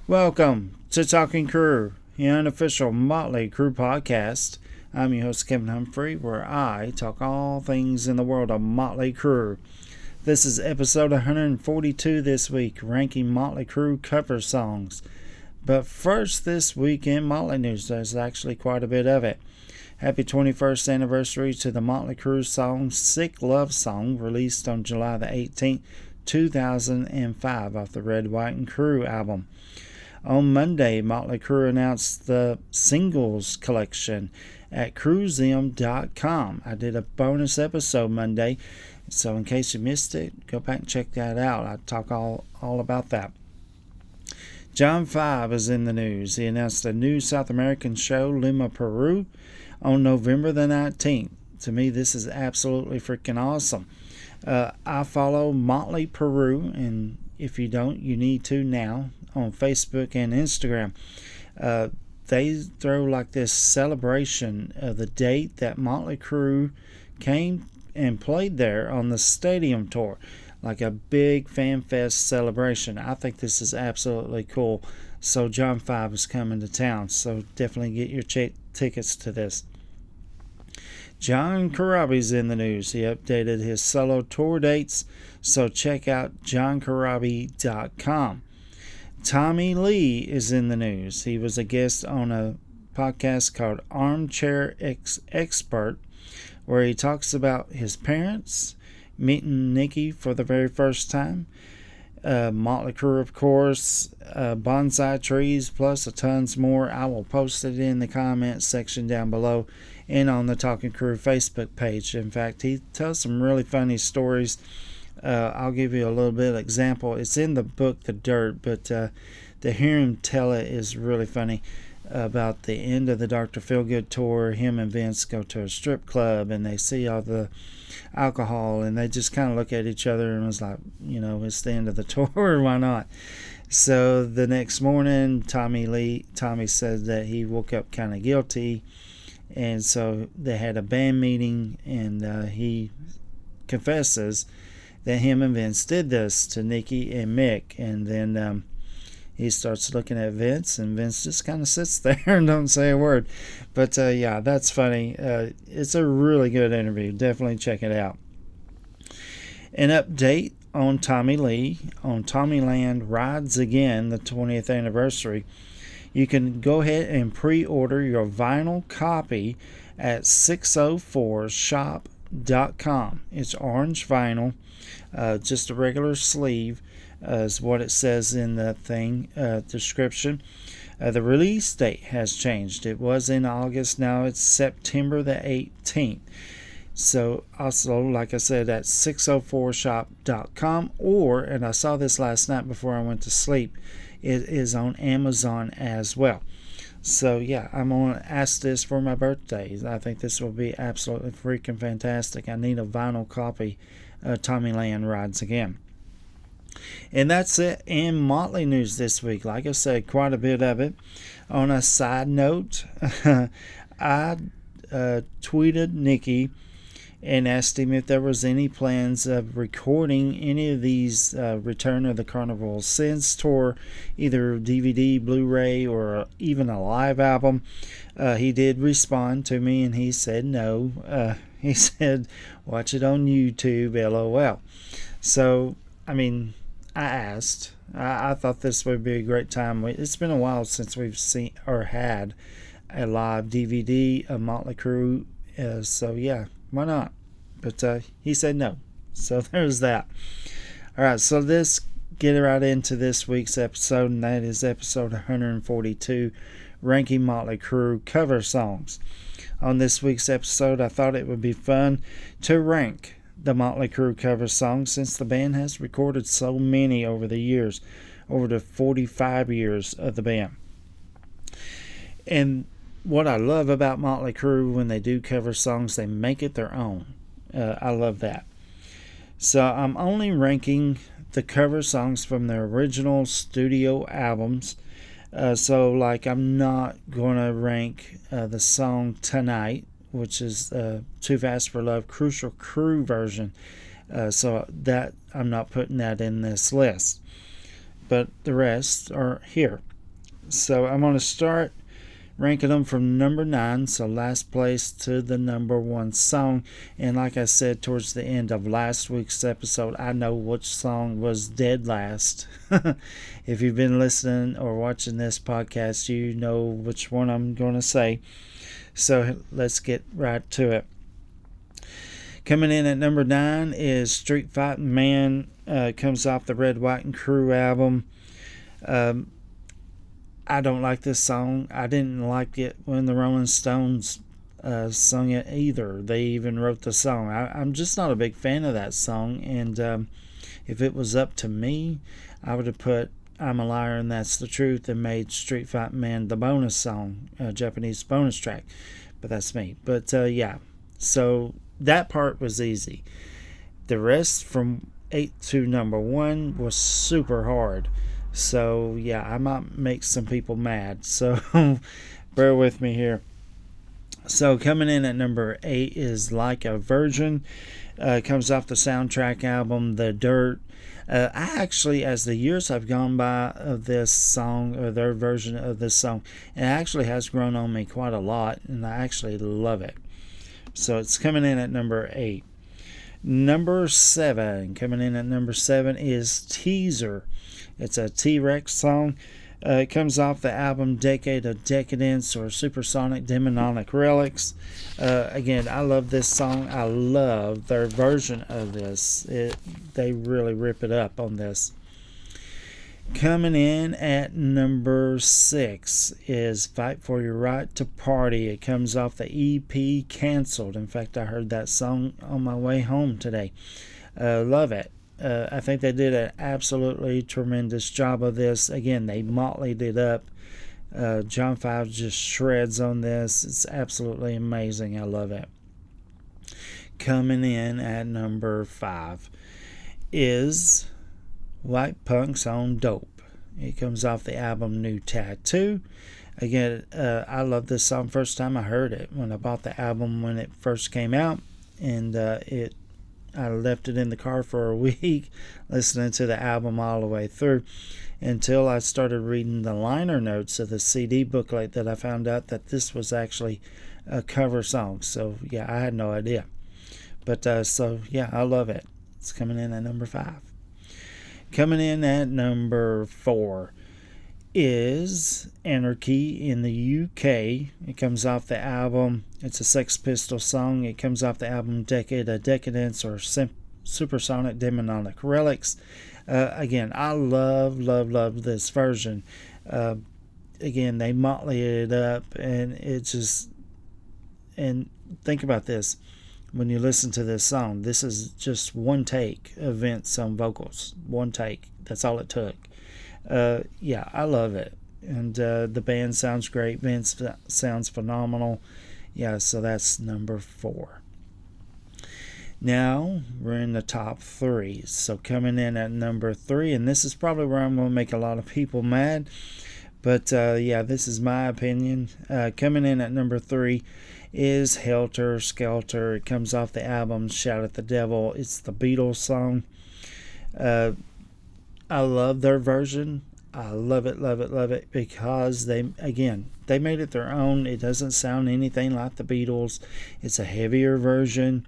Welcome to Talking Crew, the unofficial Motley Crue podcast. I'm your host, Kevin Humphrey, where I talk all things in the world of Motley Crue. This is episode 142 this week, ranking Motley Crue cover songs. But first, this week in Motley news, there's actually quite a bit of it. Happy 21st anniversary to the Motley Crue song Sick Love Song, released on July the 18th, 2005 off the Red, White, and Crue album. On Monday, Motley Crue announced the singles collection at cruiseum.com. I did a bonus episode Monday, so in case you missed it, go back and check that out. I talk all about that. John 5 is in the news. He announced a new South American show, Lima, Peru, on November the 19th. To me, this is absolutely freaking awesome. I follow Motley Peru, and if you don't, you need to now, on Facebook and Instagram. They throw like this celebration of the date that Motley Crue came and played there on the stadium tour, like a big fan fest celebration. I think this is absolutely cool. So John 5 is coming to town, so definitely get your tickets to this. John Corabi's in the news. He updated his solo tour dates, so check out johncorabi.com. Tommy Lee is in the news. He was a guest on a podcast called Armchair Expert, where he talks about his parents, meeting Nikki for the very first time, Motley Crue, of course, bonsai trees, plus a tons more. I will post it in the comments section down below and on the Talking Crew Facebook page. In fact, he tells some really funny stories. I'll give you a little bit of example. It's in the book The Dirt, but to hear him tell it is really funny. About the end of the Dr. Feelgood tour, him and Vince go to a strip club and they see all the alcohol and they just kind of look at each other and was like, it's the end of the tour, why not? So the next morning, Tommy said that he woke up kind of guilty, and so they had a band meeting, and he confesses that him and Vince did this to Nikki and Mick, and then he starts looking at Vince, and Vince just kind of sits there and don't say a word. But yeah, that's funny. It's a really good interview. Definitely check it out. An update on Tommy Lee on Tommyland Rides Again, the 20th anniversary. You can go ahead and pre-order your vinyl copy at 604shop.com. It's orange vinyl, just a regular sleeve, is what it says in the thing description. The release date has changed. It was in August. Now it's September the 18th. So also, like I said, at 604shop.com, and I saw this last night before I went to sleep, it is on Amazon as well. So yeah, I'm going to ask this for my birthday. I think this will be absolutely freaking fantastic. I need a vinyl copy of Tommyland Rides Again. And that's it in Motley news this week. Like I said, quite a bit of it. On a side note, I tweeted Nikki and asked him if there was any plans of recording any of these Return of the Carnival Sins tour, either DVD, Blu-ray, or even a live album. He did respond to me, and he said no. He said, watch it on YouTube, LOL. So, I mean, I asked. I thought this would be a great time. It's been a while since we've seen or had a live DVD of Motley Crue. So yeah, why not? But he said no. So there's that. All right, so let's get right into this week's episode, and that is episode 142, ranking Motley Crue cover songs. On this week's episode, I thought it would be fun to rank the Motley Crue cover songs, since the band has recorded so many over the years, over the 45 years of the band. And what I love about Motley Crue, when they do cover songs, they make it their own. I love that. So I'm only ranking the cover songs from their original studio albums. So like I'm not going to rank the song Tonight, which is Too Fast for Love Crucial Crew version. So that I'm not putting that in this list. But the rest are here. So I'm going to start ranking them from number 9, so last place to the number 1 song. And like I said towards the end of last week's episode, I know which song was dead last. If you've been listening or watching this podcast, you know which one I'm going to say. So let's get right to it. Coming in at number 9 is Street Fighting Man. Comes off the Red, White, and Crew album. I don't like this song. I didn't like it when the Rolling Stones sung it either. They even wrote the song. I'm just not a big fan of that song. And if it was up to me, I would have put I'm a Liar and That's the Truth and made Street Fighting Man the bonus song, Japanese bonus track. But that's me. But yeah, so that part was easy. The rest from 8 to number 1 was super hard. So yeah, I might make some people mad. So bear with me here. So coming in at number 8 is Like a Virgin. Comes off the soundtrack album The Dirt. I actually, as the years have gone by of this song, or their version of this song, it actually has grown on me quite a lot, and I actually love it. So it's coming in at number 8. Number 7, coming in at number 7 is Teaser. It's a T-Rex song. It comes off the album Decade of Decadence or Supersonic Demonic Relics. Again, I love this song. I love their version of this. They really rip it up on this. Coming in at number 6 is Fight for Your Right to Party. It comes off the EP Cancelled. In fact, I heard that song on my way home today. Love it. I think they did an absolutely tremendous job of this. Again, they motleyed it up. John 5 just shreds on this. It's absolutely amazing. I love it. Coming in at number 5 is White Punk's on Dope. It comes off the album New Tattoo. Again, I love this song. First time I heard it when I bought the album when it first came out, and I left it in the car for a week listening to the album all the way through until I started reading the liner notes of the CD booklet that I found out that this was actually a cover song. So yeah, I had no idea. But so yeah, I love it. It's coming in at number 5. Coming in at number 4 is Anarchy in the UK. It comes off the album. It's a Sex Pistols song. It comes off the album Decade of Decadence or Supersonic Demonic Relics. Again, I love this version. Again, they motley it up, and it just, and think about this. When you listen to this song, this is just one take of Vince on vocals. One take. That's all it took. Yeah, I love it. And the band sounds great. Vince sounds phenomenal. Yeah, so that's number 4. Now we're in the top 3. So coming in at number 3, and this is probably where I'm going to make a lot of people mad. But yeah, this is my opinion. Coming in at number 3 is Helter Skelter. It comes off the album Shout at the Devil. It's the Beatles song. I love their version. I love it because they made it their own. It doesn't sound anything like the Beatles. It's a heavier version.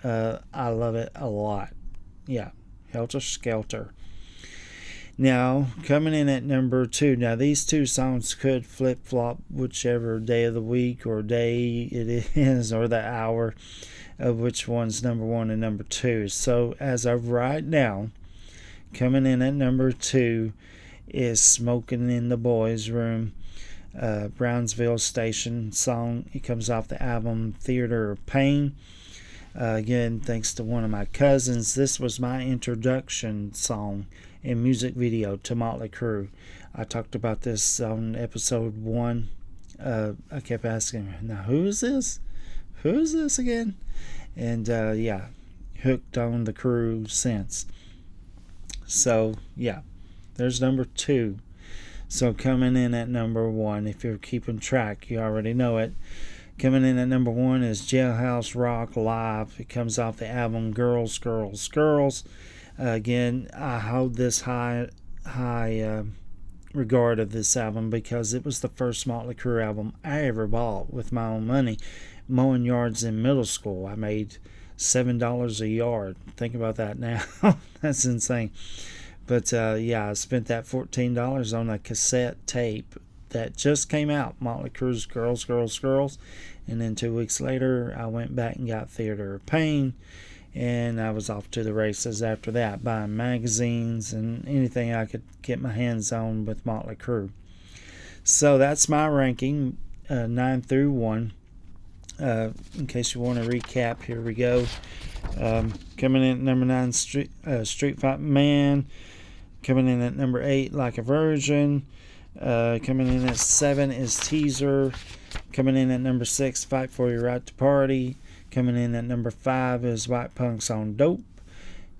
I love it a lot. Yeah, Helter Skelter. Now, coming in at number 2. Now, these two songs could flip-flop whichever day of the week or day it is or the hour of which one's number 1 and number 2. So, as of right now, coming in at number 2 is Smoking in the Boys' Room, Brownsville Station song. It comes off the album Theater of Pain. Again, thanks to one of my cousins, this was my introduction song and music video to Motley Crue. I talked about this on episode 1. I kept asking, now who is this? Who is this again? And yeah, hooked on the Crue since. So yeah, there's number 2. So coming in at number 1, if you're keeping track, you already know it. Coming in at number 1 is Jailhouse Rock Live. It comes off the album Girls, Girls, Girls. Again, I hold this high regard of this album because it was the first Motley Crue album I ever bought with my own money. Mowing yards in middle school, I made $7 a yard. Think about that now. That's insane. But I spent that $14 on a cassette tape that just came out, Motley Crue's Girls, Girls, Girls. And then 2 weeks later, I went back and got Theater of Pain. And I was off to the races after that, buying magazines and anything I could get my hands on with Motley Crue. So that's my ranking, 9 through 1. In case you want to recap, here we go. Coming in at number 9, Street Fight Man. Coming in at number 8, Like a Virgin. Coming in at 7 is Teaser. Coming in at number 6, Fight for Your Right to Party. Coming in at number 5 is White Punks on Dope.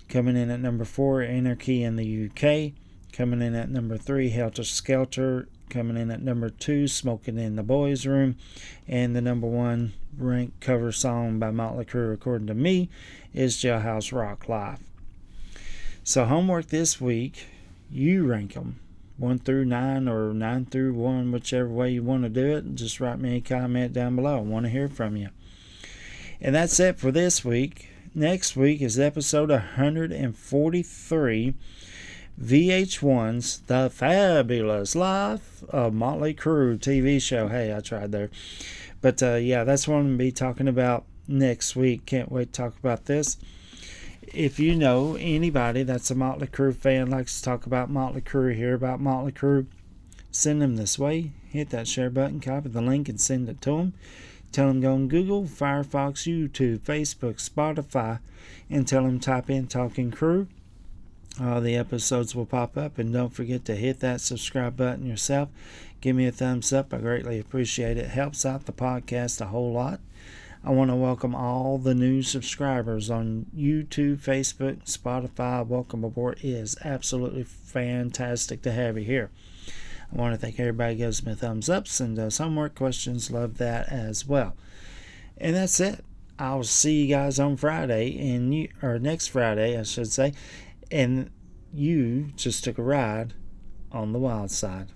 Coming in at number 4, Anarchy in the UK. Coming in at number 3, Helter Skelter. Coming in at number 2, Smoking in the Boys Room. And the number 1 ranked cover song by Motley Crue, according to me, is Jailhouse Rock Live. So homework this week, you rank them 1 through 9 or 9 through 1, whichever way you want to do it. Just write me a comment down below. I want to hear from you. And that's it for this week. Next week is episode 143, VH1's The Fabulous Life of Motley Crue TV show. Hey, I tried there. But that's what I'm going to be talking about next week. Can't wait to talk about this. If you know anybody that's a Motley Crue fan, likes to talk about Motley Crue, hear about Motley Crue, send them this way. Hit that share button, copy the link, and send it to them. Tell them go on Google, Firefox, YouTube, Facebook, Spotify, and tell them type in Talking Crue. All the episodes will pop up, and don't forget to hit that subscribe button yourself. Give me a thumbs up. I greatly appreciate it. It helps out the podcast a whole lot. I want to welcome all the new subscribers on YouTube, Facebook, Spotify. Welcome aboard. It is absolutely fantastic to have you here. I want to thank everybody who gives me thumbs ups and does homework questions. Love that as well. And that's it. I'll see you guys on Friday, or next Friday, I should say. And you just took a ride on the wild side.